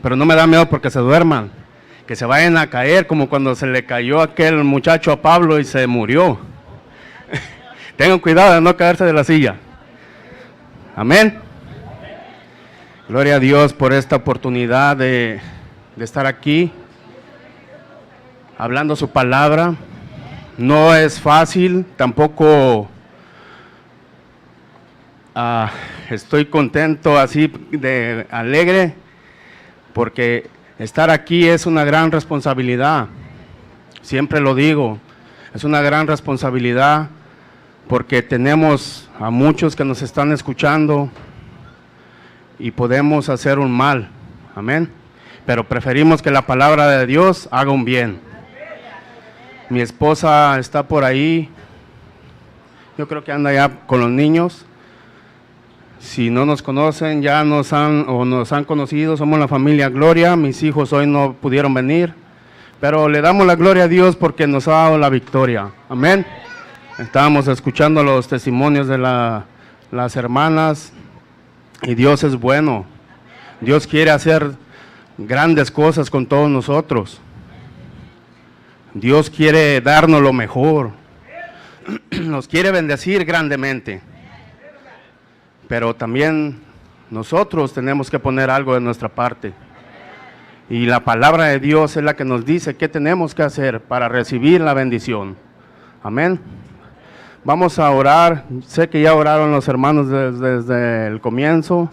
pero no me da miedo porque se duerman, que se vayan a caer como cuando se le cayó aquel muchacho a Pablo y se murió. Tengan cuidado de no caerse de la silla. Amén. Gloria a Dios por esta oportunidad de estar aquí hablando su palabra. No es fácil, tampoco estoy contento así de alegre, porque estar aquí es una gran responsabilidad. Siempre lo digo, es una gran responsabilidad porque tenemos a muchos que nos están escuchando y podemos hacer un mal, amén, pero preferimos que la palabra de Dios haga un bien. Mi esposa está por ahí, yo creo que anda ya con los niños. Si no nos conocen, ya nos han conocido, somos la familia Gloria. Mis hijos hoy no pudieron venir, pero le damos la gloria a Dios porque nos ha dado la victoria, amén. Estábamos escuchando los testimonios de las hermanas y Dios es bueno. Dios quiere hacer grandes cosas con todos nosotros. Dios quiere darnos lo mejor, nos quiere bendecir grandemente, pero también nosotros tenemos que poner algo de nuestra parte, y la palabra de Dios es la que nos dice qué tenemos que hacer para recibir la bendición, amén. Vamos a orar, sé que ya oraron los hermanos desde el comienzo,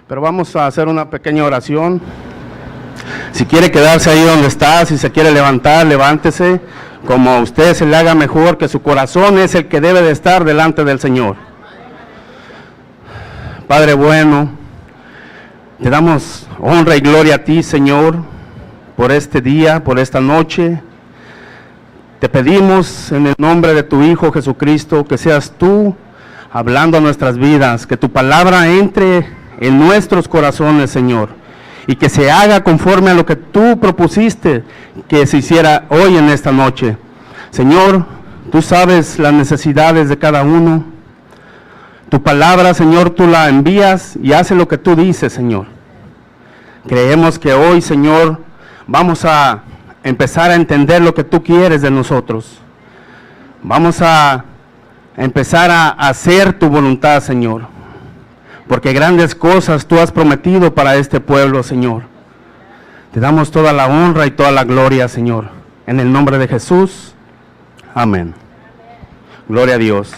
pero vamos a hacer una pequeña oración. Si quiere quedarse ahí donde está, si se quiere levantar, levántese, como a usted se le haga mejor, que su corazón es el que debe de estar delante del Señor. Padre bueno, te damos honra y gloria a ti, Señor, por este día, por esta noche. Te pedimos en el nombre de tu Hijo Jesucristo, que seas tú hablando a nuestras vidas, que tu palabra entre en nuestros corazones, Señor, y que se haga conforme a lo que tú propusiste que se hiciera hoy en esta noche. Señor, tú sabes las necesidades de cada uno. Tu palabra, Señor, tú la envías y hace lo que tú dices, Señor. Creemos que hoy, Señor, vamos a empezar a entender lo que tú quieres de nosotros. Vamos a empezar a hacer tu voluntad, Señor, porque grandes cosas tú has prometido para este pueblo, Señor. Te damos toda la honra y toda la gloria, Señor, en el nombre de Jesús, amén. Gloria a Dios.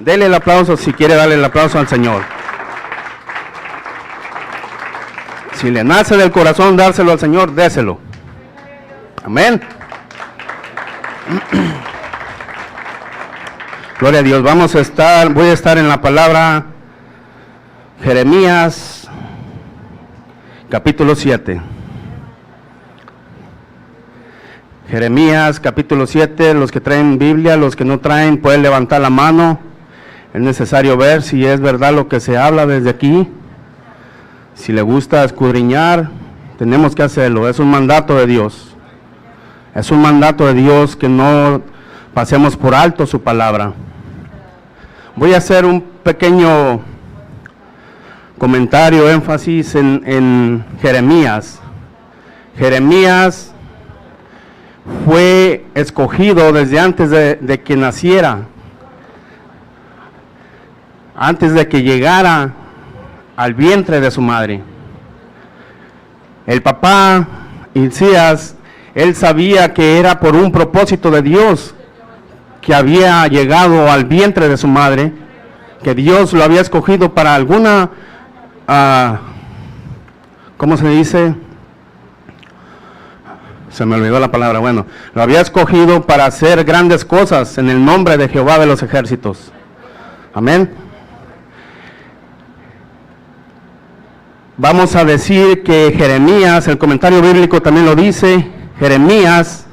Dele el aplauso si quiere darle el aplauso al Señor. Si le nace del corazón dárselo al Señor, déselo. Amén. Gloria a Dios. Voy a estar en la palabra Jeremías, capítulo 7. Jeremías, capítulo 7, los que traen Biblia, los que no traen, pueden levantar la mano. Es necesario ver si es verdad lo que se habla desde aquí. Si le gusta escudriñar, tenemos que hacerlo, es un mandato de Dios. Es un mandato de Dios que no pasemos por alto su palabra. Voy a hacer un pequeño comentario, énfasis en Jeremías. Jeremías fue escogido desde antes de que naciera, antes de que llegara al vientre de su madre. El papá, Hilcías, él sabía que era por un propósito de Dios que había llegado al vientre de su madre, que Dios lo había escogido para alguna, ¿cómo se dice? Se me olvidó la palabra. Bueno, lo había escogido para hacer grandes cosas en el nombre de Jehová de los ejércitos. Amén. Vamos a decir que Jeremías, el comentario bíblico también lo dice, Jeremías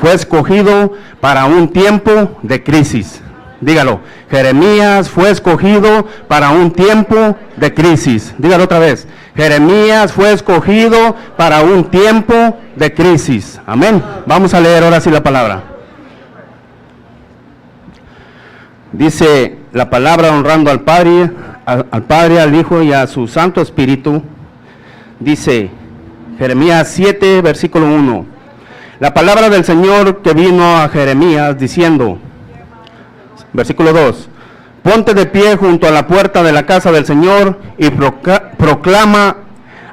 fue escogido para un tiempo de crisis. Dígalo, Jeremías fue escogido para un tiempo de crisis. Dígalo otra vez, Jeremías fue escogido para un tiempo de crisis. Amén. Vamos a leer ahora sí la palabra. Dice la palabra honrando al Padre, al Hijo y a su Santo Espíritu. Dice Jeremías 7, versículo 1. La palabra del Señor que vino a Jeremías diciendo, versículo 2. Ponte de pie junto a la puerta de la casa del Señor y proclama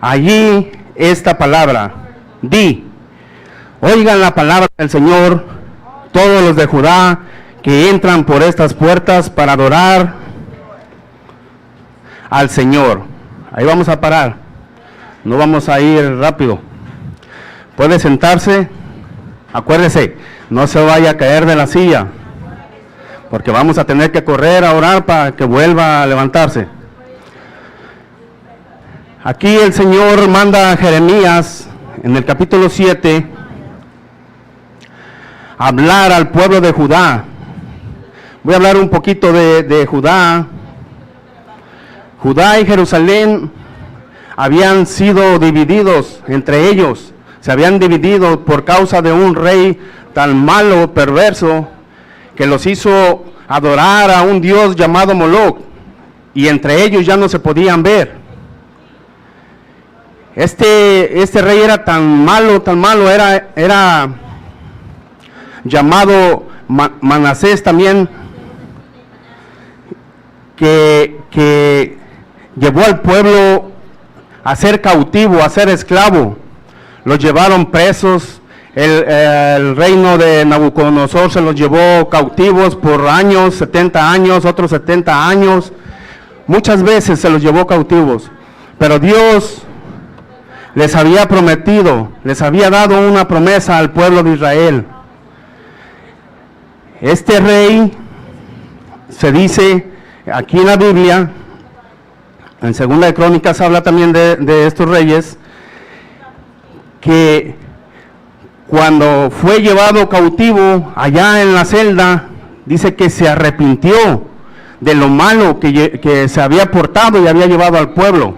allí esta palabra. Di, oigan la palabra del Señor, todos los de Judá que entran por estas puertas para adorar al Señor. Ahí vamos a parar, no vamos a ir rápido. Puede sentarse, acuérdese, no se vaya a caer de la silla, porque vamos a tener que correr a orar para que vuelva a levantarse. Aquí el Señor manda a Jeremías, en el capítulo 7, a hablar al pueblo de Judá. Voy a hablar un poquito de Judá. Judá y Jerusalén habían sido divididos entre ellos. Se habían dividido por causa de un rey tan malo, perverso, que los hizo adorar a un dios llamado Moloch, y entre ellos ya no se podían ver. Este rey era tan malo, era llamado Manasés también, que llevó al pueblo a ser cautivo, a ser esclavo. Los llevaron presos. El reino de Nabucodonosor se los llevó cautivos por años, 70 años, otros 70 años. Muchas veces se los llevó cautivos. Pero Dios les había prometido, les había dado una promesa al pueblo de Israel. Este rey, se dice aquí en la Biblia, en Segunda de Crónicas habla también de estos reyes, que cuando fue llevado cautivo allá en la celda, dice que se arrepintió de lo malo que se había portado y había llevado al pueblo.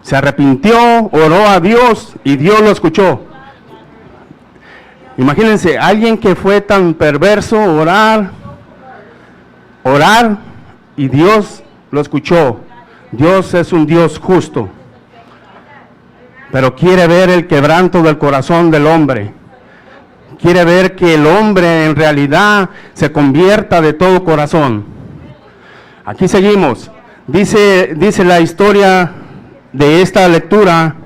Se arrepintió, oró a Dios y Dios lo escuchó. Imagínense, alguien que fue tan perverso, orar y Dios lo escuchó. Dios es un Dios justo, pero quiere ver el quebranto del corazón del hombre. Quiere ver que el hombre en realidad se convierta de todo corazón. Aquí seguimos. Dice la historia de esta lectura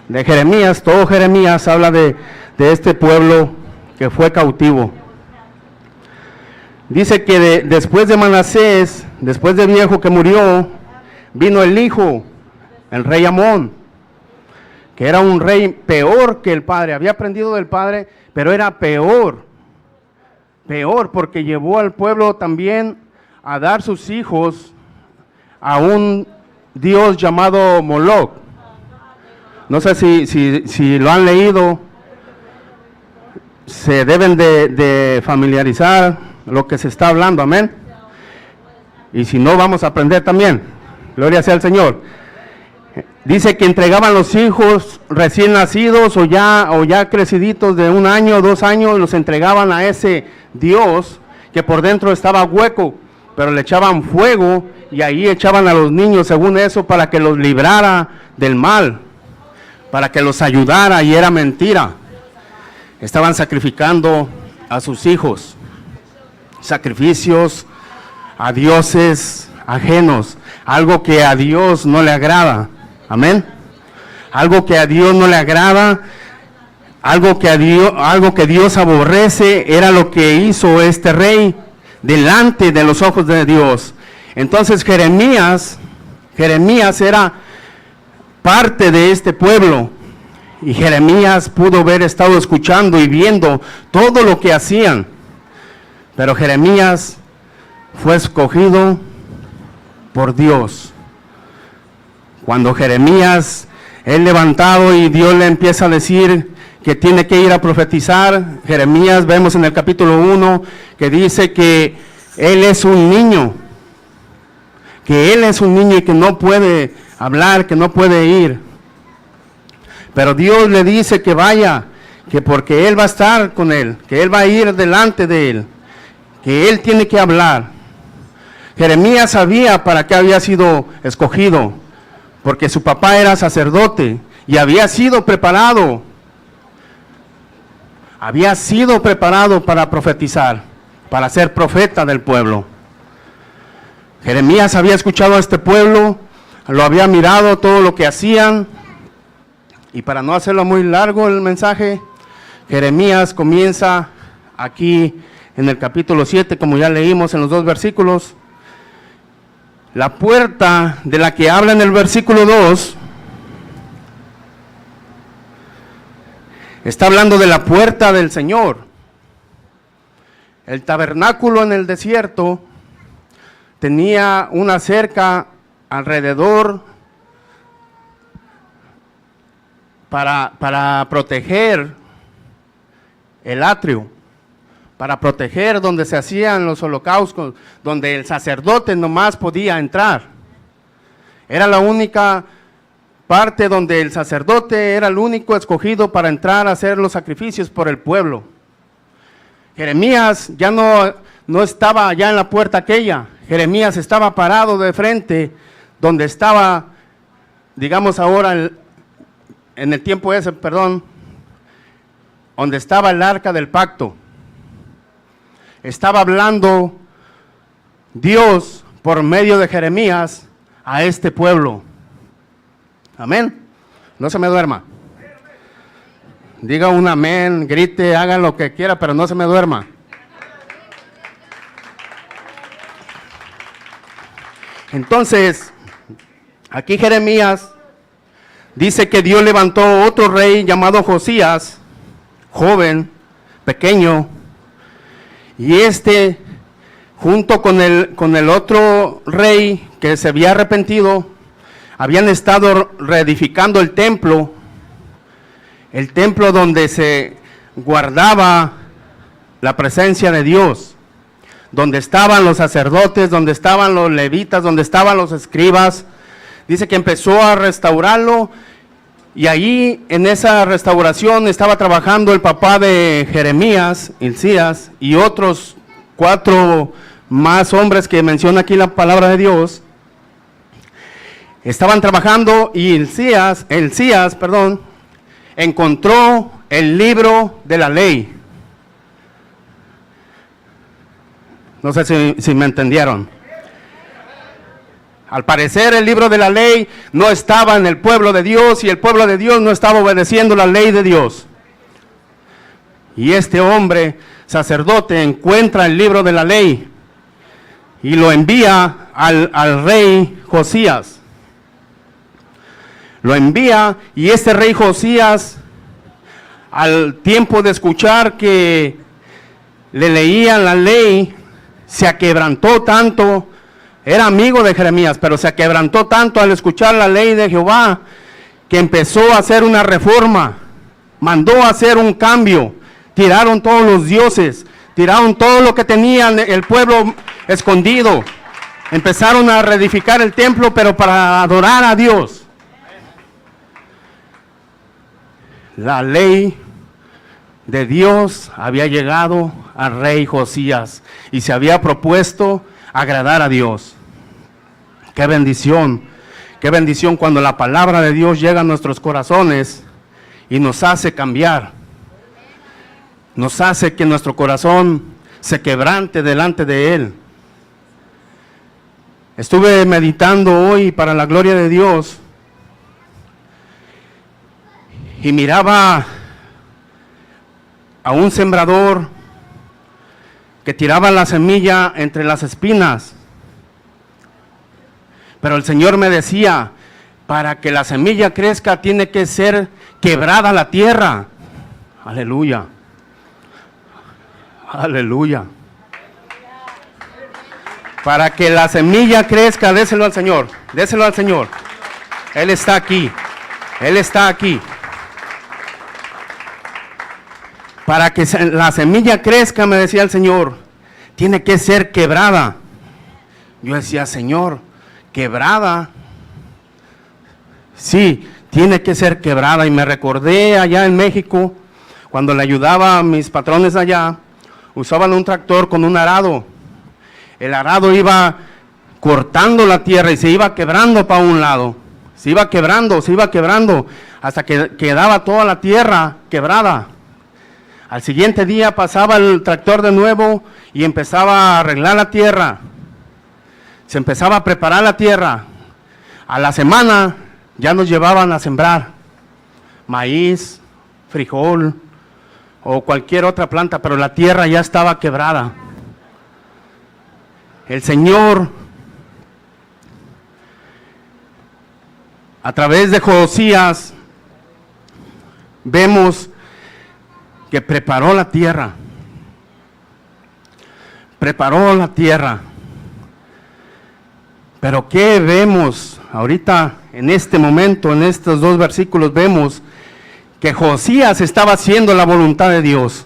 de Jeremías. Todo Jeremías habla de este pueblo que fue cautivo. Dice que después de Manasés, después de viejo que murió, vino el hijo, el rey Amón, que era un rey peor que el padre. Había aprendido del padre, pero era peor porque llevó al pueblo también a dar sus hijos a un dios llamado Moloch. No sé si lo han leído, se deben de familiarizar lo que se está hablando, amén. Y si no, vamos a aprender también. Gloria sea al Señor. Dice que entregaban los hijos recién nacidos o ya creciditos de 1 año, 2 años, los entregaban a ese Dios que por dentro estaba hueco, pero le echaban fuego y ahí echaban a los niños según eso para que los librara del mal, para que los ayudara, y era mentira. Estaban sacrificando a sus hijos, sacrificios a dioses ajenos, algo que a Dios no le agrada. Amén. Algo que a Dios no le agrada, algo que Dios aborrece, era lo que hizo este rey delante de los ojos de Dios. Entonces Jeremías era parte de este pueblo, y Jeremías pudo haber estado escuchando y viendo todo lo que hacían, pero Jeremías fue escogido por Dios. Cuando Jeremías es levantado y Dios le empieza a decir que tiene que ir a profetizar, Jeremías, vemos en el capítulo 1 que dice que él es un niño, y que no puede hablar, que no puede ir. Pero Dios le dice que vaya, que porque Él va a estar con él, que Él va a ir delante de él, que Él tiene que hablar. Jeremías sabía para qué había sido escogido, porque su papá era sacerdote y había sido preparado para profetizar, para ser profeta del pueblo. Jeremías había escuchado a este pueblo, lo había mirado todo lo que hacían, y para no hacerlo muy largo el mensaje, Jeremías comienza aquí en el capítulo 7, como ya leímos en los 2 versículos. La puerta de la que habla en el versículo 2, está hablando de la puerta del Señor. El tabernáculo en el desierto tenía una cerca alrededor para proteger el atrio, para proteger donde se hacían los holocaustos, donde el sacerdote nomás podía entrar. Era la única parte donde el sacerdote era el único escogido para entrar a hacer los sacrificios por el pueblo. Jeremías ya no estaba allá en la puerta aquella. Jeremías estaba parado de frente donde estaba, digamos ahora, en el tiempo ese, donde estaba el arca del pacto. Estaba hablando Dios por medio de Jeremías a este pueblo. Amén. No se me duerma. Diga un amén, grite, haga lo que quiera, pero no se me duerma. Entonces, aquí Jeremías dice que Dios levantó otro rey llamado Josías, joven, pequeño, y junto con el otro rey que se había arrepentido, habían estado reedificando el templo donde se guardaba la presencia de Dios, donde estaban los sacerdotes, donde estaban los levitas, donde estaban los escribas. Dice que empezó a restaurarlo, y ahí en esa restauración estaba trabajando el papá de Jeremías, Hilcías, y otros 4 más hombres que menciona aquí la palabra de Dios. Estaban trabajando, y Hilcías, encontró el libro de la ley. No sé si me entendieron. Al parecer el libro de la ley no estaba en el pueblo de Dios, y el pueblo de Dios no estaba obedeciendo la ley de Dios. Y este hombre, sacerdote, encuentra el libro de la ley y lo envía al rey Josías. Lo envía, y este rey Josías, al tiempo de escuchar que le leían la ley, se aquebrantó tanto. Era amigo de Jeremías, pero se aquebrantó tanto al escuchar la ley de Jehová, que empezó a hacer una reforma, mandó a hacer un cambio. Tiraron todos los dioses, tiraron todo lo que tenían el pueblo escondido, empezaron a reedificar el templo, pero para adorar a Dios. La ley de Dios había llegado al rey Josías y se había propuesto agradar a Dios. Qué bendición cuando la palabra de Dios llega a nuestros corazones y nos hace cambiar. Nos hace que nuestro corazón se quebrante delante de Él. Estuve meditando hoy para la gloria de Dios y miraba a un sembrador que tiraba la semilla entre las espinas. Pero el Señor me decía, para que la semilla crezca tiene que ser quebrada la tierra. Aleluya. Aleluya. Para que la semilla crezca, déselo al Señor, déselo al Señor. Él está aquí, Él está aquí. Para que la semilla crezca, me decía el Señor, tiene que ser quebrada. Yo decía, Señor, ¿quebrada? Sí, tiene que ser quebrada. Y me recordé allá en México, cuando le ayudaba a mis patrones allá, usaban un tractor con un arado. El arado iba cortando la tierra y se iba quebrando para un lado. se iba quebrando, hasta que quedaba toda la tierra quebrada. Al siguiente día pasaba el tractor de nuevo y empezaba a arreglar la tierra. Se empezaba a preparar la tierra. A la semana ya nos llevaban a sembrar maíz, frijol o cualquier otra planta, pero la tierra ya estaba quebrada. El Señor, a través de Josías, vemos que preparó la tierra. Preparó la tierra. Pero ¿qué vemos? Ahorita, en este momento, en estos dos versículos, vemos que Josías estaba haciendo la voluntad de Dios.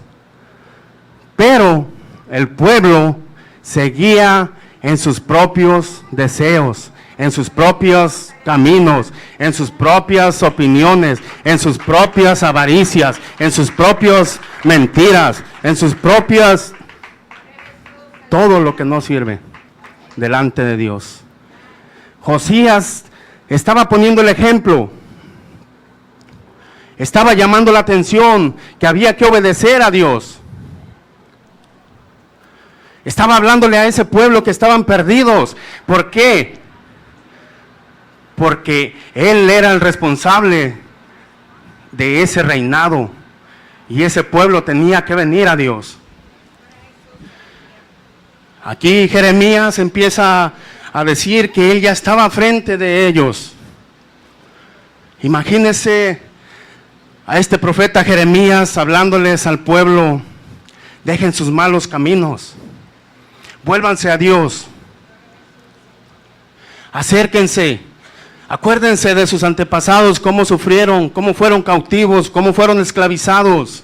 Pero el pueblo seguía en sus propios deseos, en sus propios caminos, en sus propias opiniones, en sus propias avaricias, en sus propias mentiras, en sus propias, todo lo que no sirve delante de Dios. Josías estaba poniendo el ejemplo, estaba llamando la atención que había que obedecer a Dios. Estaba hablándole a ese pueblo que estaban perdidos. ¿Por qué? Porque él era el responsable de ese reinado y ese pueblo tenía que venir a Dios. Aquí Jeremías empieza a decir que él ya estaba frente de ellos. Imagínense a este profeta Jeremías hablándoles al pueblo: dejen sus malos caminos, vuélvanse a Dios, acérquense, acuérdense de sus antepasados, cómo sufrieron, cómo fueron cautivos, cómo fueron esclavizados.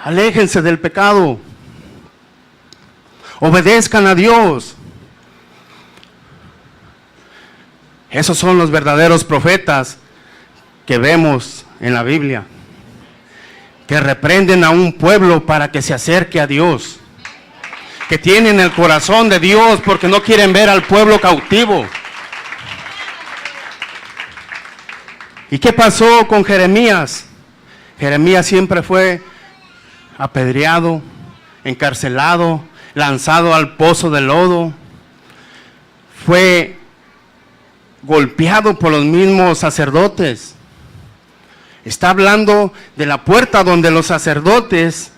Aléjense del pecado, obedezcan a Dios. Esos son los verdaderos profetas que vemos en la Biblia, que reprenden a un pueblo para que se acerque a Dios, que tienen el corazón de Dios porque no quieren ver al pueblo cautivo. ¿Y qué pasó con Jeremías? Jeremías siempre fue apedreado, encarcelado, lanzado al pozo de lodo, fue golpeado por los mismos sacerdotes. Está hablando de la puerta donde los sacerdotes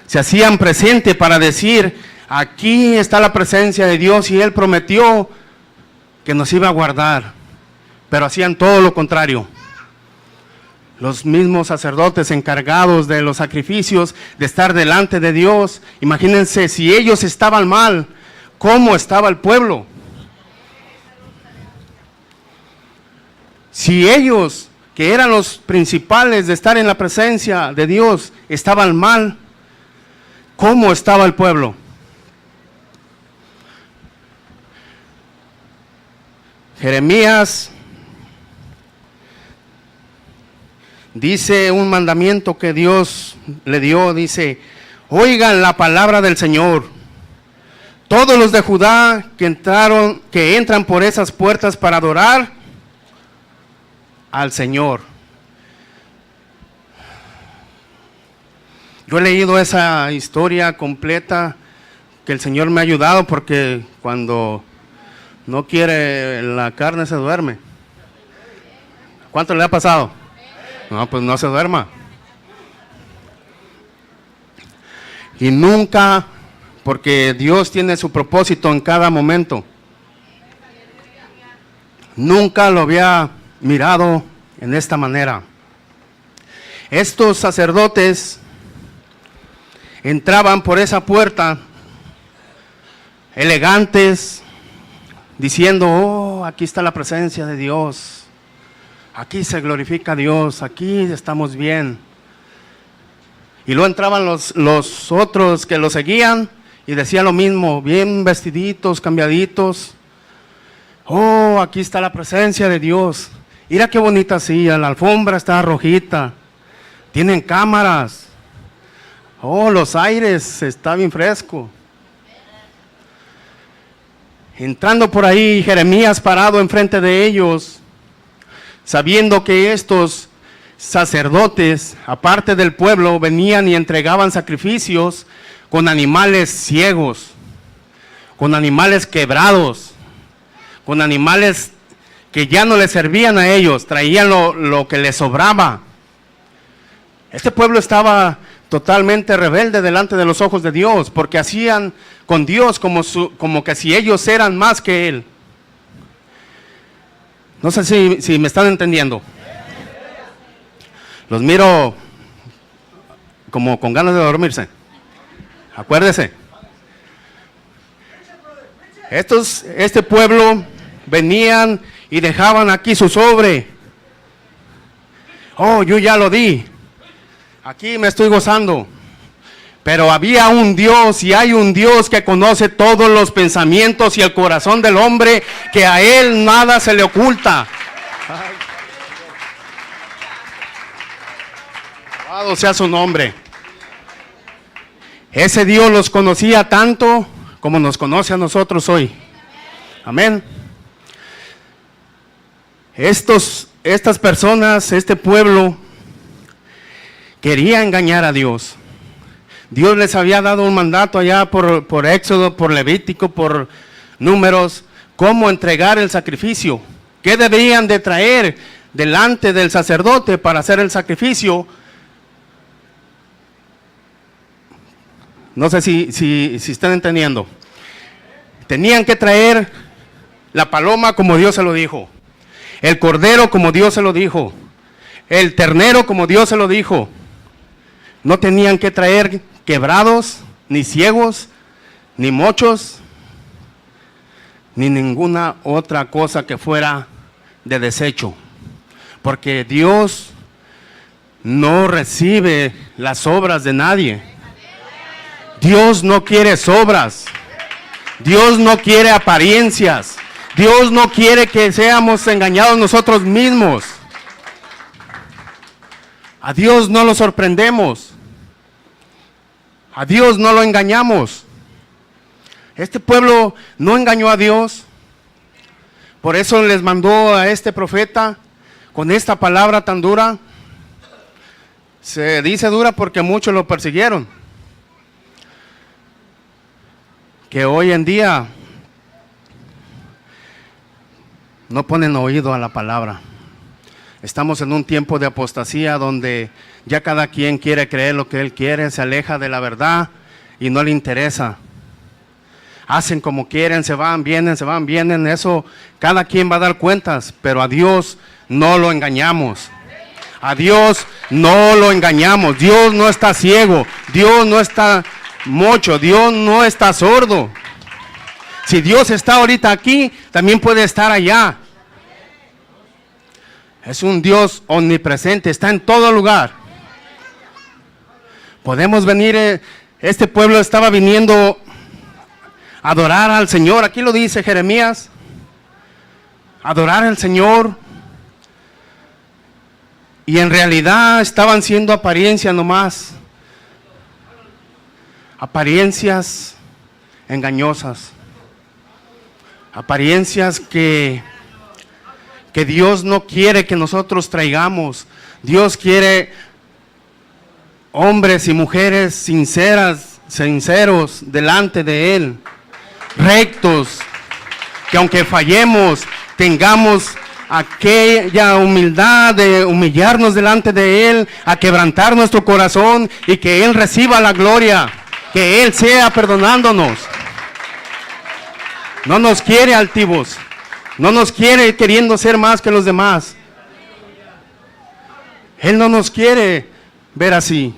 se hacían presente para decir: aquí está la presencia de Dios y Él prometió que nos iba a guardar, pero hacían todo lo contrario. Los mismos sacerdotes encargados de los sacrificios, de estar delante de Dios, imagínense si ellos estaban mal, ¿cómo estaba el pueblo? Si ellos, que eran los principales de estar en la presencia de Dios, estaban mal, ¿cómo estaba el pueblo? Jeremías dice un mandamiento que Dios le dio, dice: oigan la palabra del Señor, todos los de Judá que entran por esas puertas para adorar al Señor. Yo he leído esa historia completa, que el Señor me ha ayudado, porque cuando no quiere la carne se duerme. ¿Cuánto le ha pasado? No, pues no se duerma. Y nunca, porque Dios tiene su propósito en cada momento. Nunca lo había mirado en esta manera. Estos sacerdotes entraban por esa puerta elegantes, diciendo: oh, aquí está la presencia de Dios, aquí se glorifica a Dios, aquí estamos bien. Y luego entraban los otros que lo seguían y decían lo mismo, bien vestiditos, cambiaditos: oh, aquí está la presencia de Dios, mira qué bonita silla, la alfombra está rojita, tienen cámaras, oh, los aires, está bien fresco. Entrando por ahí, Jeremías parado enfrente de ellos, sabiendo que estos sacerdotes, aparte del pueblo, venían y entregaban sacrificios con animales ciegos, con animales quebrados, con animales que ya no les servían a ellos, traían lo que les sobraba. Este pueblo estaba totalmente rebelde delante de los ojos de Dios, porque hacían con Dios como que si ellos eran más que Él. No sé si me están entendiendo. Los miro como con ganas de dormirse. Acuérdese. Este pueblo venían y dejaban aquí su sobre. Oh, yo ya lo di. Aquí me estoy gozando. Pero había un Dios y hay un Dios que conoce todos los pensamientos y el corazón del hombre, que a Él nada se le oculta. Alabado sea su nombre. Ese Dios los conocía tanto como nos conoce a nosotros hoy. Amén. Estas personas, este pueblo, quería engañar a Dios. Dios les había dado un mandato allá por Éxodo, por Levítico, por Números, cómo entregar el sacrificio, qué debían de traer delante del sacerdote para hacer el sacrificio. No sé si están entendiendo. Tenían que traer la paloma como Dios se lo dijo, el cordero como Dios se lo dijo, el ternero como Dios se lo dijo. No tenían que traer quebrados, ni ciegos, ni mochos, ni ninguna otra cosa que fuera de desecho, porque Dios no recibe las obras de nadie. Dios no quiere sobras. Dios no quiere apariencias. Dios no quiere que seamos engañados nosotros mismos. A Dios no lo sorprendemos. A Dios no lo engañamos. Este pueblo no engañó a Dios. Por eso les mandó a este profeta con esta palabra tan dura. Se dice dura porque muchos lo persiguieron. Que hoy en día no ponen oído a la palabra. Estamos en un tiempo de apostasía donde ya cada quien quiere creer lo que él quiere, se aleja de la verdad y no le interesa. Hacen como quieren, se van, vienen, eso cada quien va a dar cuentas, pero a Dios no lo engañamos. A Dios no lo engañamos. Dios no está ciego, Dios no está mocho, Dios no está sordo. Si Dios está ahorita aquí, también puede estar allá. Es un Dios omnipresente, está en todo lugar. Podemos venir, este pueblo estaba viniendo a adorar al Señor, aquí lo dice Jeremías, adorar al Señor, y en realidad estaban siendo apariencias nomás, apariencias engañosas, apariencias que Dios no quiere que nosotros traigamos. Dios quiere hombres y mujeres sinceros delante de Él, rectos, que aunque fallemos, tengamos aquella humildad de humillarnos delante de Él, a quebrantar nuestro corazón y que Él reciba la gloria, que Él sea perdonándonos. No nos quiere altivos, no nos quiere queriendo ser más que los demás. Él no nos quiere ver así.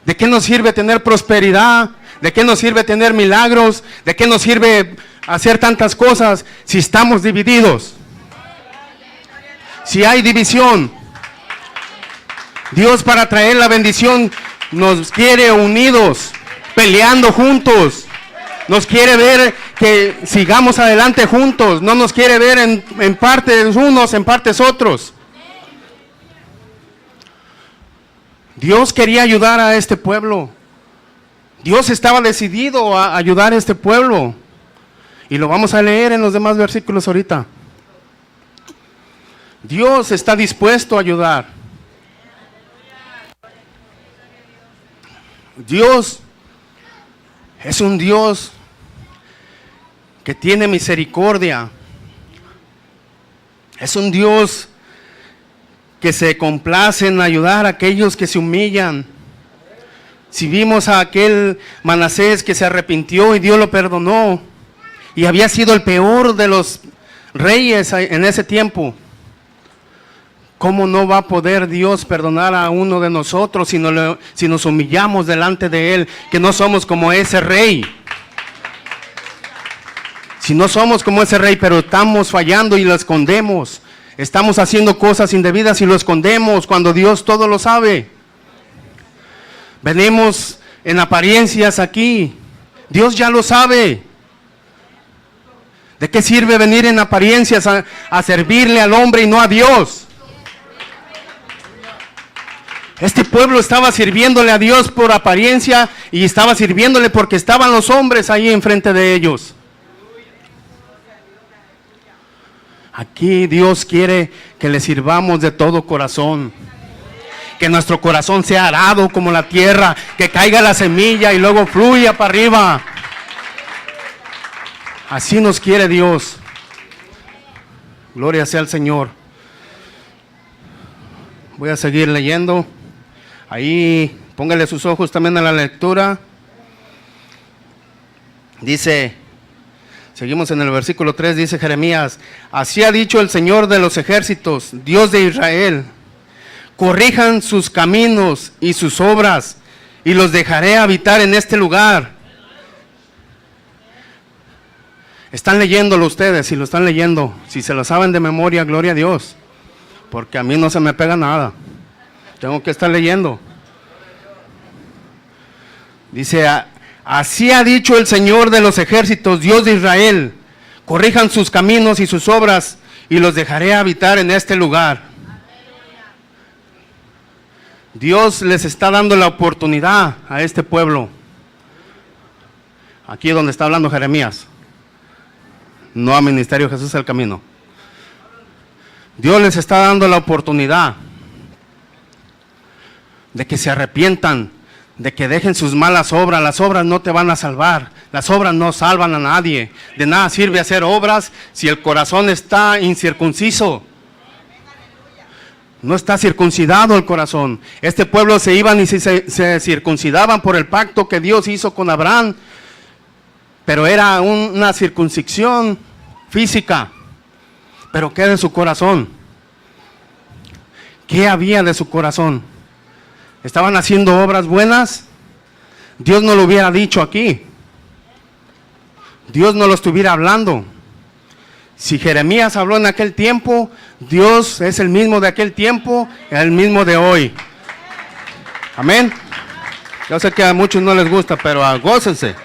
¿De qué nos sirve tener prosperidad? ¿De qué nos sirve tener milagros? ¿De qué nos sirve hacer tantas cosas si estamos divididos? Si hay división. Dios, para traer la bendición, nos quiere unidos, peleando juntos. Nos quiere ver que sigamos adelante juntos. No nos quiere ver en partes unos, en partes otros. Dios quería ayudar a este pueblo. Dios estaba decidido a ayudar a este pueblo. Y lo vamos a leer en los demás versículos ahorita. Dios está dispuesto a ayudar. Dios es un Dios que tiene misericordia. Es un Dios que se complace en ayudar a aquellos que se humillan. Si vimos a aquel Manasés que se arrepintió y Dios lo perdonó, y había sido el peor de los reyes en ese tiempo, ¿cómo no va a poder Dios perdonar a uno de nosotros si nos humillamos delante de Él, que no somos como ese rey? Si no somos como ese rey, pero estamos fallando y lo escondemos, estamos haciendo cosas indebidas y lo escondemos cuando Dios todo lo sabe. Venimos en apariencias aquí, Dios ya lo sabe. ¿De qué sirve venir en apariencias a servirle al hombre y no a Dios? Este pueblo estaba sirviéndole a Dios por apariencia y estaba sirviéndole porque estaban los hombres ahí enfrente de ellos. Aquí Dios quiere que le sirvamos de todo corazón. Que nuestro corazón sea arado como la tierra, que caiga la semilla y luego fluya para arriba. Así nos quiere Dios. Gloria sea al Señor. Voy a seguir leyendo. Ahí, póngale sus ojos también a la lectura. Dice, seguimos en el versículo 3, dice Jeremías: así ha dicho el Señor de los ejércitos, Dios de Israel: corrijan sus caminos y sus obras, y los dejaré habitar en este lugar. Están leyéndolo ustedes, si lo están leyendo, si se lo saben de memoria, gloria a Dios, porque a mí no se me pega nada. Tengo que estar leyendo. Dice, así ha dicho el Señor de los ejércitos, Dios de Israel: corrijan sus caminos y sus obras, y los dejaré habitar en este lugar. Dios les está dando la oportunidad a este pueblo. Aquí es donde está hablando Jeremías, no a Ministerio Jesús el Camino. Dios les está dando la oportunidad de que se arrepientan, de que dejen sus malas obras. Las obras no te van a salvar, las obras no salvan a nadie. De nada sirve hacer obras si el corazón está incircunciso. No está circuncidado el corazón. Este pueblo se iban y se circuncidaban por el pacto que Dios hizo con Abraham, pero era una circuncisión física. Pero ¿qué de su corazón? ¿Qué había de su corazón? ¿Estaban haciendo obras buenas? Dios no lo hubiera dicho aquí. Dios no lo estuviera hablando. Si Jeremías habló en aquel tiempo, Dios es el mismo de aquel tiempo, el mismo de hoy. Amén. Yo sé que a muchos no les gusta, pero gócense.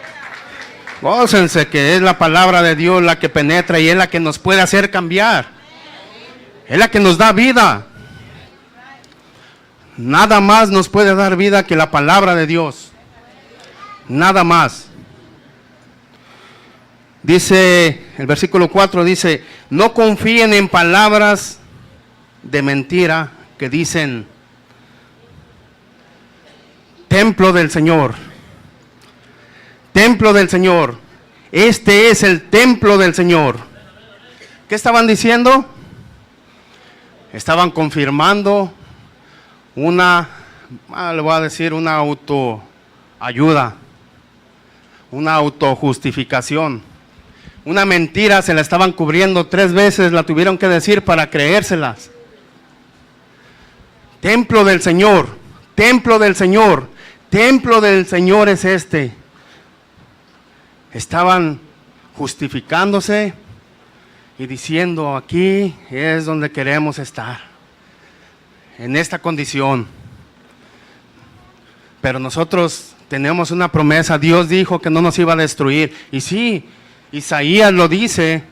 Gócense que es la palabra de Dios la que penetra y es la que nos puede hacer cambiar. Es la que nos da vida. Nada más nos puede dar vida que la palabra de Dios. Nada más. Dice, el versículo 4 dice: no confíen en palabras de mentira que dicen templo del Señor. Templo del Señor. Este es el templo del Señor. ¿Qué estaban diciendo? Estaban confirmando le voy a decir, una autoayuda, una autojustificación. Una mentira se la estaban cubriendo 3 veces, la tuvieron que decir para creérselas. Templo del Señor, templo del Señor, templo del Señor es este. Estaban justificándose y diciendo: aquí es donde queremos estar, en esta condición. Pero nosotros tenemos una promesa. Dios dijo que no nos iba a destruir. Y sí, Isaías lo dice,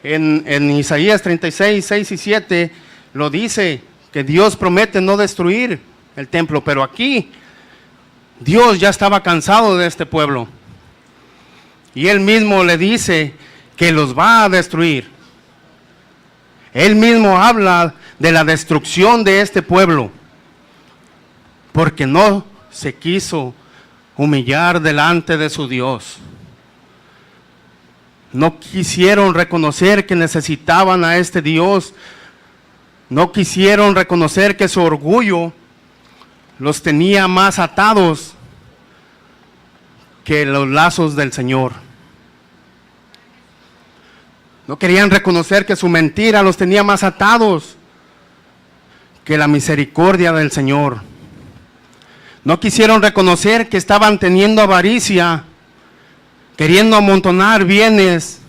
en Isaías 36, 6 y 7, lo dice, que Dios promete no destruir el templo. Pero aquí, Dios ya estaba cansado de este pueblo. Y Él mismo le dice que los va a destruir. Él mismo habla de la destrucción de este pueblo, porque no se quiso humillar delante de su Dios. No quisieron reconocer que necesitaban a este Dios. No quisieron reconocer que su orgullo los tenía más atados que los lazos del Señor. No querían reconocer que su mentira los tenía más atados que la misericordia del Señor. No quisieron reconocer que estaban teniendo avaricia, queriendo amontonar bienes,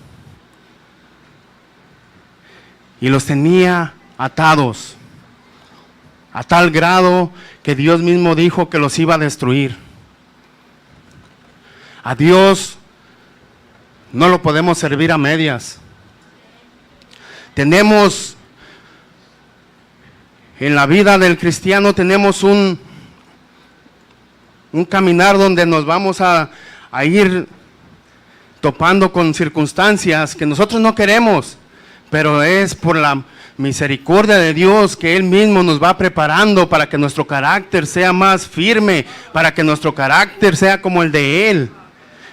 y los tenía atados a tal grado que Dios mismo dijo que los iba a destruir. A Dios no lo podemos servir a medias. Tenemos, en la vida del cristiano tenemos un caminar donde nos vamos a ir topando con circunstancias que nosotros no queremos, pero es por la misericordia de Dios que Él mismo nos va preparando para que nuestro carácter sea más firme, para que nuestro carácter sea como el de Él.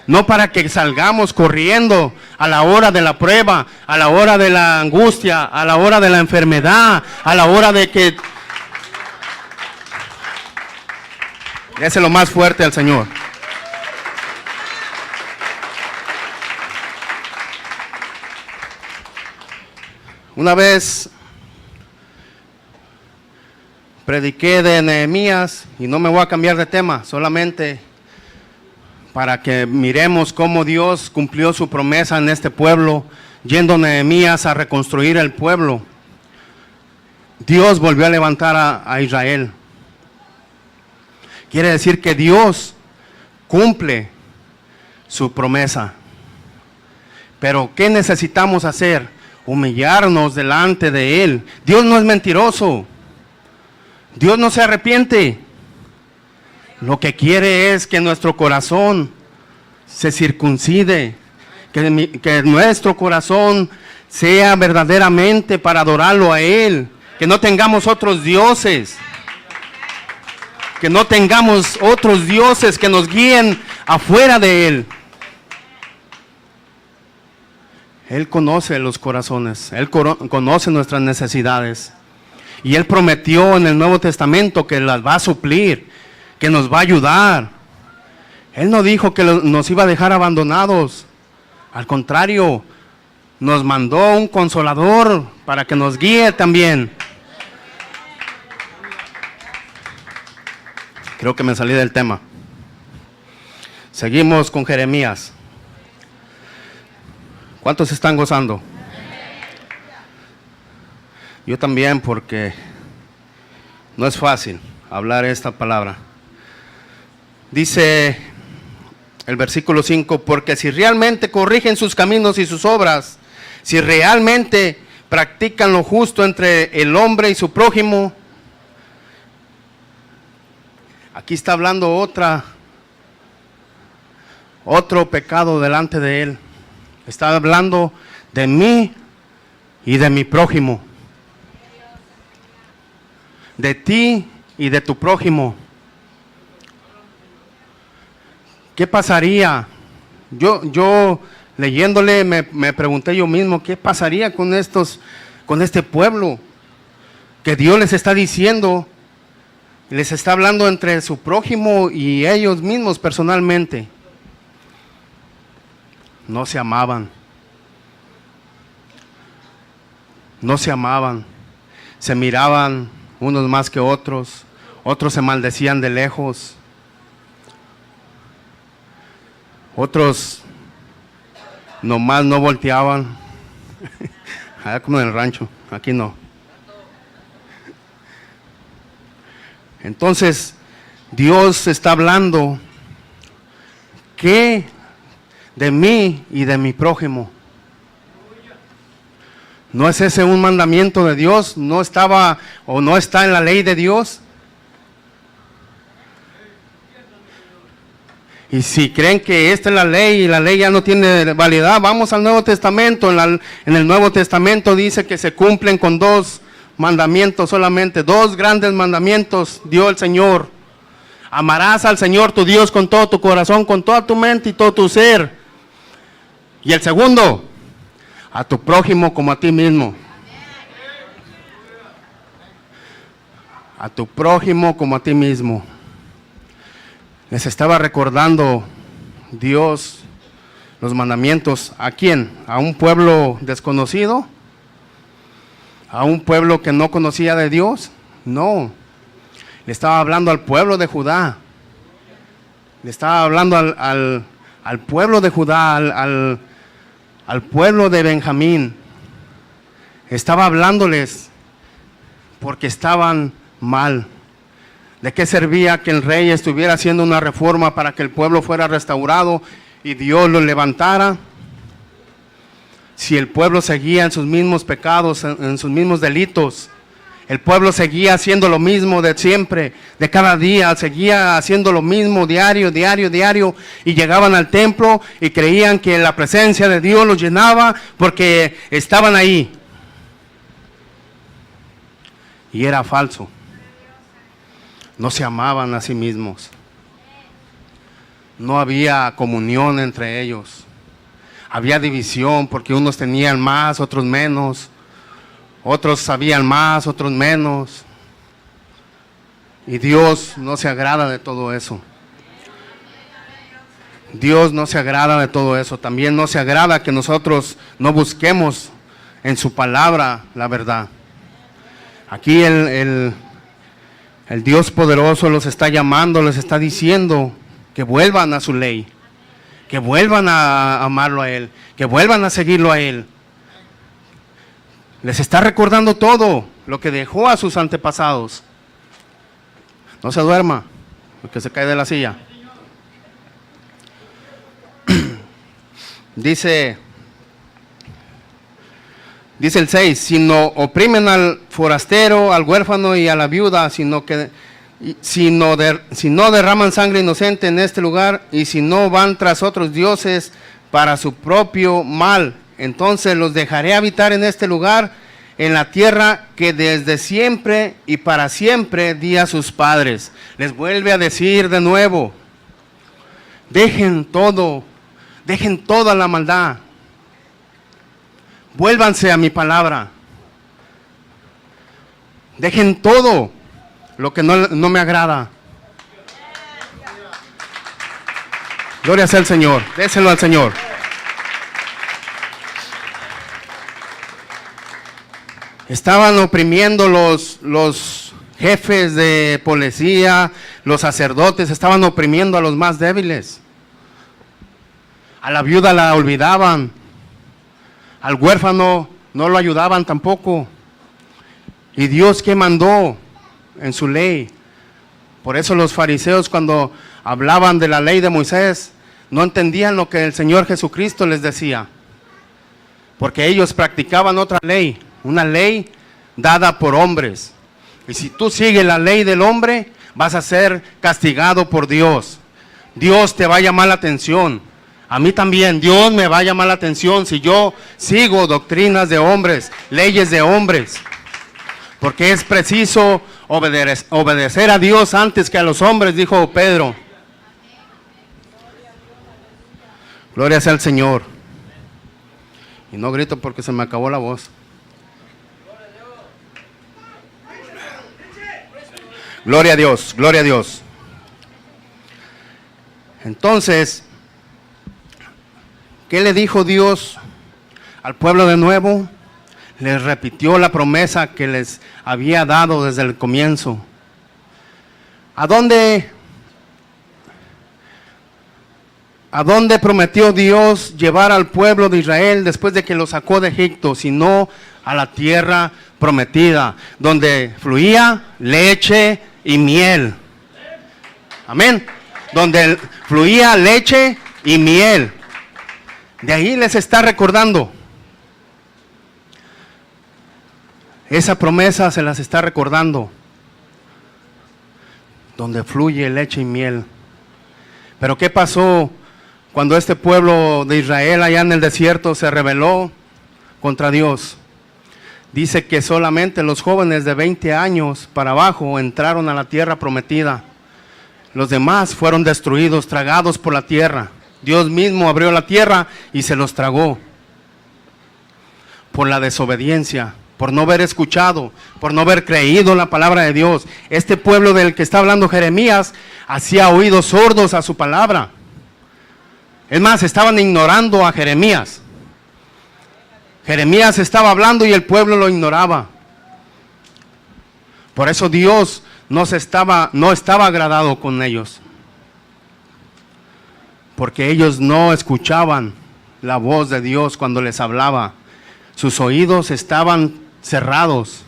No para que salgamos corriendo a la hora de la prueba, a la hora de la angustia, a la hora de la enfermedad, a la hora de que... Déselo más fuerte al Señor. Una vez prediqué de Nehemías, y no me voy a cambiar de tema, solamente para que miremos cómo Dios cumplió su promesa en este pueblo, yendo Nehemías a reconstruir el pueblo. Dios volvió a levantar a Israel. Quiere decir que Dios cumple su promesa. Pero ¿qué necesitamos hacer? Humillarnos delante de Él. Dios no es mentiroso. Dios no se arrepiente. Lo que quiere es que nuestro corazón se circuncide, que nuestro corazón sea verdaderamente para adorarlo a Él, que no tengamos otros dioses, que no tengamos otros dioses que nos guíen afuera de Él. Él conoce los corazones, Él conoce nuestras necesidades, y Él prometió en el Nuevo Testamento que las va a suplir, que nos va a ayudar. Él no dijo que nos iba a dejar abandonados. Al contrario, nos mandó un consolador para que nos guíe también. Creo que me salí del tema. Seguimos con Jeremías. ¿Cuántos están gozando? Yo también, porque no es fácil hablar esta palabra. Dice el versículo 5, porque si realmente corrigen sus caminos y sus obras, si realmente practican lo justo entre el hombre y su prójimo. Aquí está hablando otro pecado delante de Él. Está hablando de mí y de mi prójimo. De ti y de tu prójimo. ¿Qué pasaría? Yo leyéndole me pregunté yo mismo, ¿qué pasaría con este pueblo? Que Dios les está diciendo, les está hablando entre su prójimo y ellos mismos personalmente. No se amaban. No se amaban. Se miraban unos más que otros. Otros se maldecían de lejos. Otros nomás no volteaban. Allá como en el rancho, aquí no. Entonces, Dios está hablando que de mí y de mi prójimo. ¿No es ese un mandamiento de Dios? ¿No estaba o no está en la ley de Dios? Y si creen que esta es la ley y la ley ya no tiene validad, vamos al Nuevo Testamento. En el Nuevo Testamento dice que se cumplen con 2 mandamientos solamente, 2 grandes mandamientos dio el Señor. Amarás al Señor tu Dios con todo tu corazón, con toda tu mente y todo tu ser. Y el segundo, a tu prójimo como a ti mismo. A tu prójimo como a ti mismo. Les estaba recordando Dios los mandamientos. ¿A quién? ¿A un pueblo desconocido? ¿A un pueblo que no conocía de Dios? No. Le estaba hablando al pueblo de Judá. Le estaba hablando al pueblo de Judá, al pueblo de Benjamín. Estaba hablándoles porque estaban mal. ¿De qué servía que el rey estuviera haciendo una reforma para que el pueblo fuera restaurado y Dios lo levantara? Si el pueblo seguía en sus mismos pecados, en sus mismos delitos, el pueblo seguía haciendo lo mismo de siempre, de cada día, seguía haciendo lo mismo diario, y llegaban al templo y creían que la presencia de Dios los llenaba porque estaban ahí. Y era falso. No se amaban a sí mismos. No había comunión entre ellos. Había división porque unos tenían más, otros menos. Otros sabían más, otros menos. Y Dios no se agrada de todo eso. Dios no se agrada de todo eso. También no se agrada que nosotros no busquemos en su palabra la verdad. Aquí el Dios poderoso los está llamando, les está diciendo que vuelvan a su ley, que vuelvan a amarlo a Él, que vuelvan a seguirlo a Él. Les está recordando todo lo que dejó a sus antepasados. No se duerma, porque se cae de la silla. Dice el 6, si no oprimen al forastero, al huérfano y a la viuda, si no derraman sangre inocente en este lugar, y si no van tras otros dioses para su propio mal, entonces los dejaré habitar en este lugar, en la tierra que desde siempre y para siempre di a sus padres. Les vuelve a decir de nuevo, dejen todo, dejen toda la maldad. Vuélvanse a mi palabra. Dejen todo lo que no me agrada. Gloria sea al Señor. Déselo al Señor. Estaban oprimiendo los jefes de policía, los sacerdotes, estaban oprimiendo a los más débiles. A la viuda la olvidaban. Al huérfano no lo ayudaban tampoco. ¿Y Dios qué mandó en su ley? Por eso los fariseos, cuando hablaban de la ley de Moisés, no entendían lo que el Señor Jesucristo les decía. Porque ellos practicaban otra ley, una ley dada por hombres. Y si tú sigues la ley del hombre, vas a ser castigado por Dios. Dios te va a llamar la atención. A mí también, Dios me va a llamar la atención si yo sigo doctrinas de hombres, leyes de hombres. Porque es preciso obedecer a Dios antes que a los hombres, dijo Pedro. Gloria sea al Señor. Y no grito porque se me acabó la voz. Gloria a Dios, gloria a Dios. Entonces, ¿qué le dijo Dios al pueblo de nuevo? Les repitió la promesa que les había dado desde el comienzo. ¿A dónde prometió Dios llevar al pueblo de Israel después de que lo sacó de Egipto? Sino a la tierra prometida, donde fluía leche y miel. Amén. Donde fluía leche y miel. De ahí les está recordando. Esa promesa se las está recordando. Donde fluye leche y miel. Pero ¿qué pasó cuando este pueblo de Israel allá en el desierto se rebeló contra Dios? Dice que solamente los jóvenes de 20 años para abajo entraron a la tierra prometida. Los demás fueron destruidos, tragados por la tierra. Dios mismo abrió la tierra y se los tragó. Por la desobediencia, por no haber escuchado, por no haber creído la palabra de Dios. Este pueblo del que está hablando Jeremías hacía oídos sordos a su palabra. Es más, estaban ignorando a Jeremías. Jeremías estaba hablando y el pueblo lo ignoraba. Por eso Dios no estaba agradado con ellos. Porque ellos no escuchaban la voz de Dios cuando les hablaba. Sus oídos estaban cerrados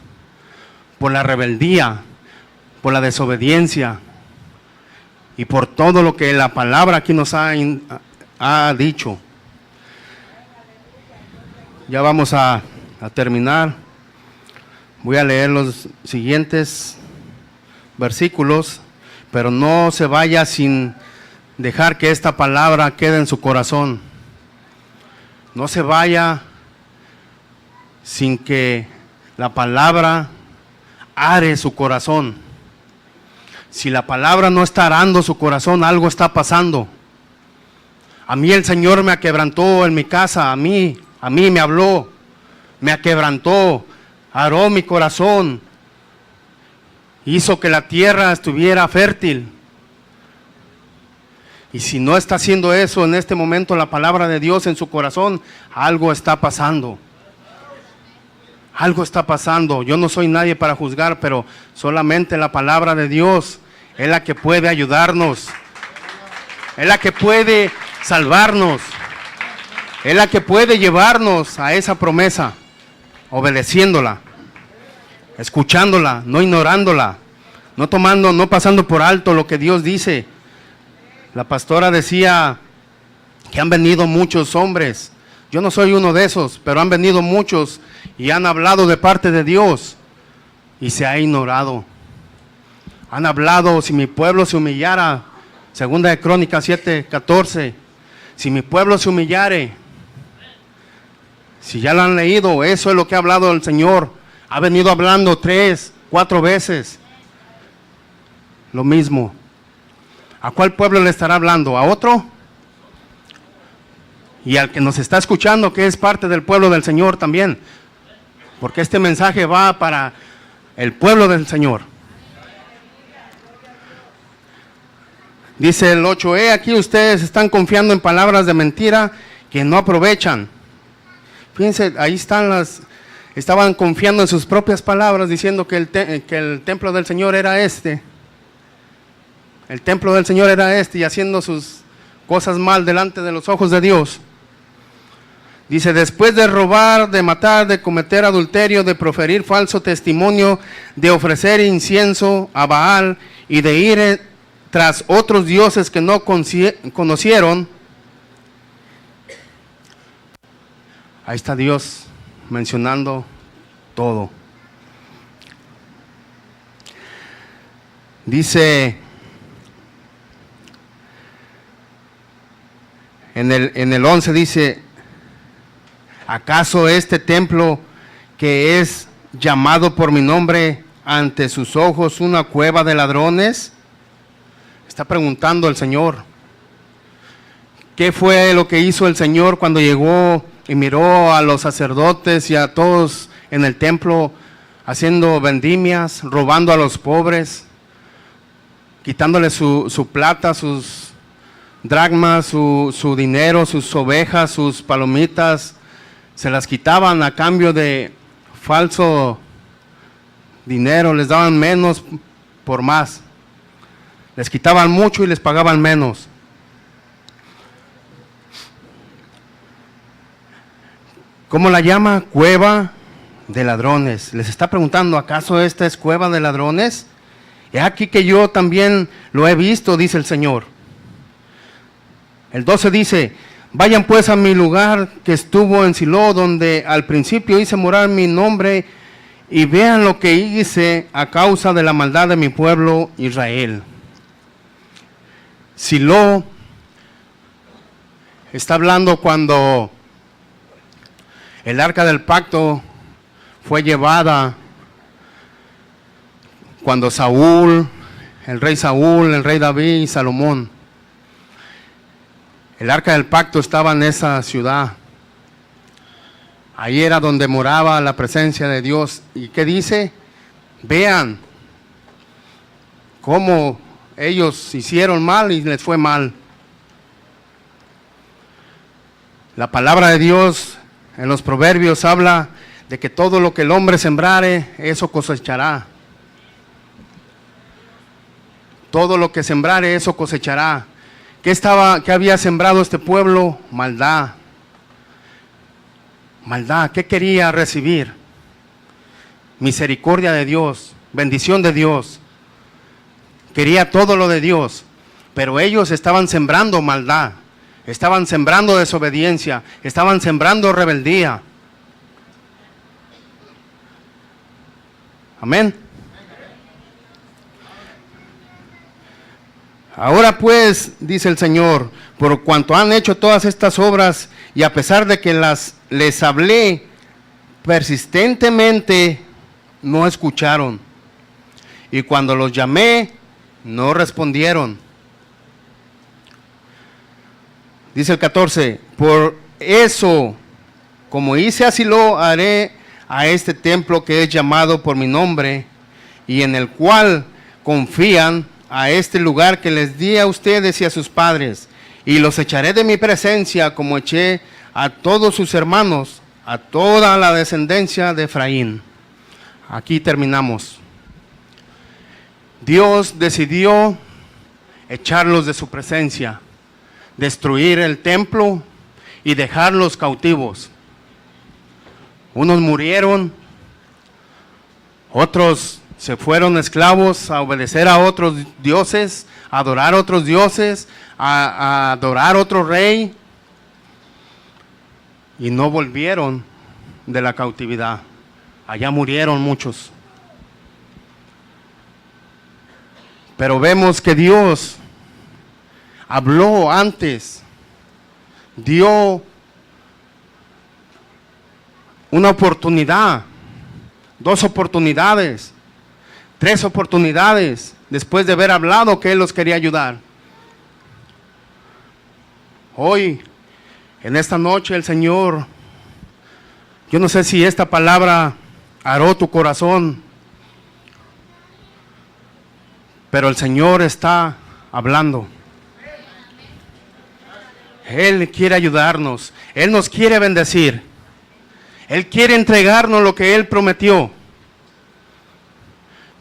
por la rebeldía, por la desobediencia y por todo lo que la palabra aquí nos ha dicho. Ya vamos a terminar. Voy a leer los siguientes versículos, pero no se vaya sin dejar que esta palabra quede en su corazón. No se vaya sin que la palabra are su corazón. Si la palabra no está arando su corazón, algo está pasando. A mí el Señor me aquebrantó en mi casa, a mí me habló, me aquebrantó, aró mi corazón, hizo que la tierra estuviera fértil. Y si no está haciendo eso en este momento la palabra de Dios en su corazón, algo está pasando. Algo está pasando. Yo no soy nadie para juzgar, pero solamente la palabra de Dios es la que puede ayudarnos. Es la que puede salvarnos. Es la que puede llevarnos a esa promesa, obedeciéndola, escuchándola, no ignorándola, no pasando por alto lo que Dios dice. La pastora decía que han venido muchos hombres. Yo no soy uno de esos, pero han venido muchos y han hablado de parte de Dios y se ha ignorado. Han hablado, si mi pueblo se humillara, segunda de Crónicas 7:14, si mi pueblo se humillare, si ya lo han leído, eso es lo que ha hablado el Señor. Ha venido hablando 3, 4 veces lo mismo. ¿A cuál pueblo le estará hablando? ¿A otro? Y al que nos está escuchando, que es parte del pueblo del Señor también. Porque este mensaje va para el pueblo del Señor. Dice el 8, aquí ustedes están confiando en palabras de mentira que no aprovechan. Fíjense, ahí estaban confiando en sus propias palabras, diciendo que el templo del Señor era este. El templo del Señor era este, y haciendo sus cosas mal delante de los ojos de Dios. Dice, después de robar, de matar, de cometer adulterio, de proferir falso testimonio, de ofrecer incienso a Baal y de ir tras otros dioses que no conocieron. Ahí está Dios mencionando todo. Dice en el 11, dice, ¿acaso este templo que es llamado por mi nombre ante sus ojos una cueva de ladrones? Está preguntando el Señor. ¿Qué fue lo que hizo el Señor cuando llegó y miró a los sacerdotes y a todos en el templo haciendo vendimias, robando a los pobres, quitándole su plata, sus dracmas, su dinero, sus ovejas, sus palomitas? Se las quitaban a cambio de falso dinero, les daban menos por más. Les quitaban mucho y les pagaban menos. ¿Cómo la llama? Cueva de ladrones. Les está preguntando, ¿acaso esta es cueva de ladrones? He aquí que yo también lo he visto, dice el Señor. El 12 dice, vayan pues a mi lugar que estuvo en Silo, donde al principio hice morar mi nombre, y vean lo que hice a causa de la maldad de mi pueblo Israel. Silo está hablando cuando el arca del pacto fue llevada, cuando Saúl, el rey David y Salomón. El arca del pacto estaba en esa ciudad. Ahí era donde moraba la presencia de Dios. ¿Y qué dice? Vean cómo ellos hicieron mal y les fue mal. La palabra de Dios en los proverbios habla de que todo lo que el hombre sembrare, eso cosechará. Todo lo que sembrare, eso cosechará. ¿Qué había sembrado este pueblo? Maldad. Maldad. ¿Qué quería recibir? Misericordia de Dios, bendición de Dios. Quería todo lo de Dios, pero ellos estaban sembrando maldad, estaban sembrando desobediencia, estaban sembrando rebeldía. Amén. Ahora pues, dice el Señor, por cuanto han hecho todas estas obras, y a pesar de que les hablé persistentemente, no escucharon. Y cuando los llamé, no respondieron. Dice el 14, por eso, como hice a Silo, haré a este templo que es llamado por mi nombre, y en el cual confían, a este lugar que les di a ustedes y a sus padres, y los echaré de mi presencia como eché a todos sus hermanos, a toda la descendencia de Efraín. Aquí terminamos. Dios decidió echarlos de su presencia, destruir el templo y dejarlos cautivos. Unos murieron, otros se fueron esclavos a obedecer a otros dioses, a adorar a otros dioses, a adorar a otro rey, y no volvieron de la cautividad. Allá murieron muchos. Pero vemos que Dios habló antes, dio una oportunidad, 2 oportunidades, 3 oportunidades, después de haber hablado que Él los quería ayudar. Hoy, en esta noche, el Señor, yo no sé si esta palabra haró tu corazón, pero el Señor está hablando. Él quiere ayudarnos, Él nos quiere bendecir, Él quiere entregarnos lo que Él prometió.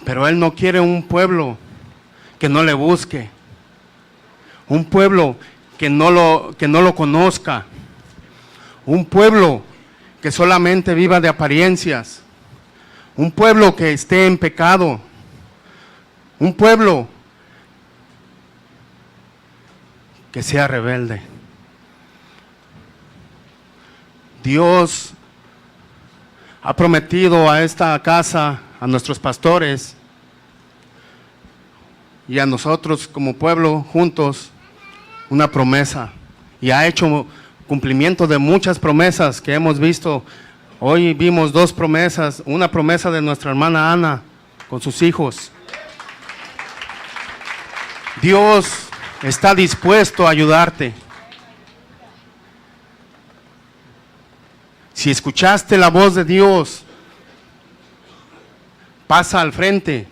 Pero Él no quiere un pueblo que no le busque, un pueblo que no lo conozca, un pueblo que solamente viva de apariencias, un pueblo que esté en pecado, un pueblo que sea rebelde. Dios ha prometido a esta casa, a nuestros pastores y a nosotros como pueblo juntos, una promesa, y ha hecho cumplimiento de muchas promesas que hemos visto. Hoy vimos 2 promesas, una promesa de nuestra hermana Ana con sus hijos. Dios está dispuesto a ayudarte. Si escuchaste la voz de Dios, pasa al frente,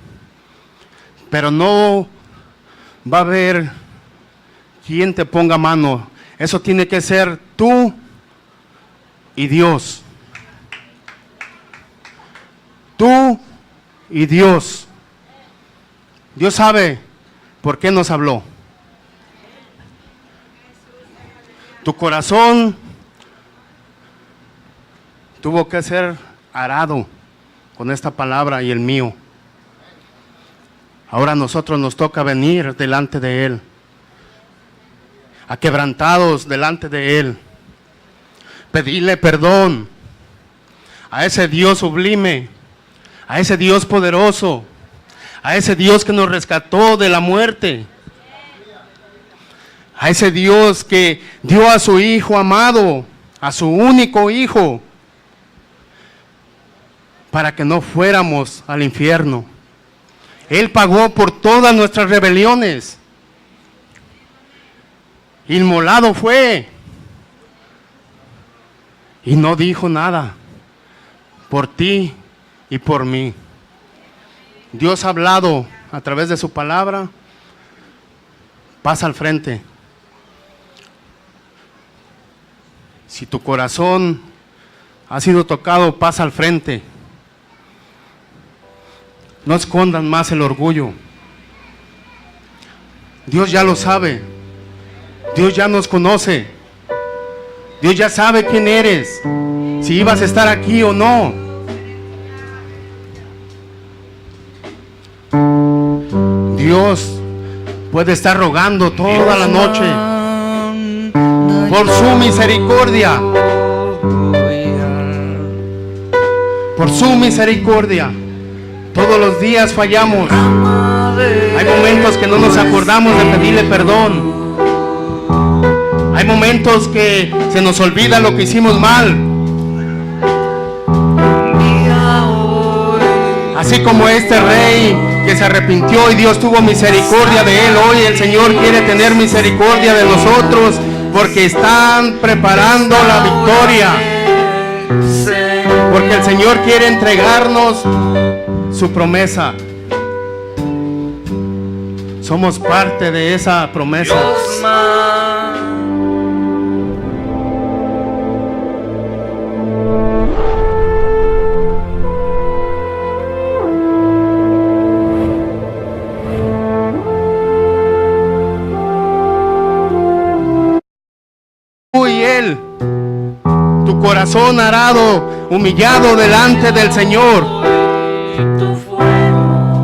pero no va a haber quien te ponga mano. Eso tiene que ser tú y Dios. Tú y Dios. Dios sabe por qué nos habló. Tu corazón tuvo que ser arado con esta palabra y el mío. Ahora a nosotros nos toca venir delante de Él, aquebrantados delante de Él, pedirle perdón a ese Dios sublime, a ese Dios poderoso, a ese Dios que nos rescató de la muerte, A ese Dios que dio a su Hijo amado, a su único Hijo, para que no fuéramos al infierno. Él pagó por todas nuestras rebeliones. Inmolado fue. Y no dijo nada por ti y por mí. Dios ha hablado a través de su palabra. Pasa al frente. Si tu corazón ha sido tocado, pasa al frente. No escondan más el orgullo. Dios ya lo sabe. Dios ya nos conoce. Dios ya sabe quién eres, si ibas a estar aquí o no. Dios puede estar rogando toda la noche por su misericordia. Por su misericordia. Todos los días fallamos. Hay momentos que no nos acordamos de pedirle perdón. Hay momentos que se nos olvida lo que hicimos mal. Así como este rey que se arrepintió y Dios tuvo misericordia de él, hoy el Señor quiere tener misericordia de nosotros porque están preparando la victoria. Porque el Señor quiere entregarnos su promesa. Somos parte de esa promesa. Tú y Él, tu corazón arado, humillado delante del Señor. Tu fuego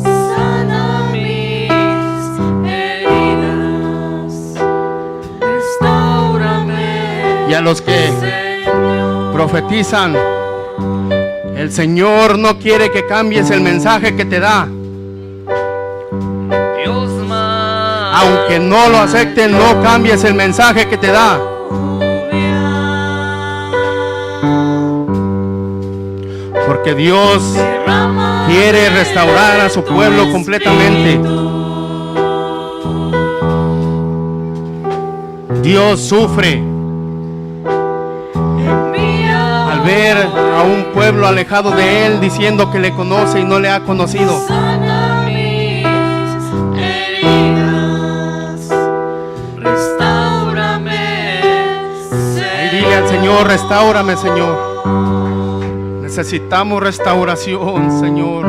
sana mis heridas, restáurame. Y a los que Señor, profetizan, el Señor no quiere que cambies el mensaje que te da. Dios más, Aunque no lo acepten, no cambies el mensaje que te da. Porque Dios quiere restaurar a su pueblo completamente. Dios sufre al ver a un pueblo alejado de Él diciendo que le conoce y no le ha conocido. sana mis heridas, restáurame. Ahí dile al Señor, restáurame, Señor. Necesitamos restauración, Señor.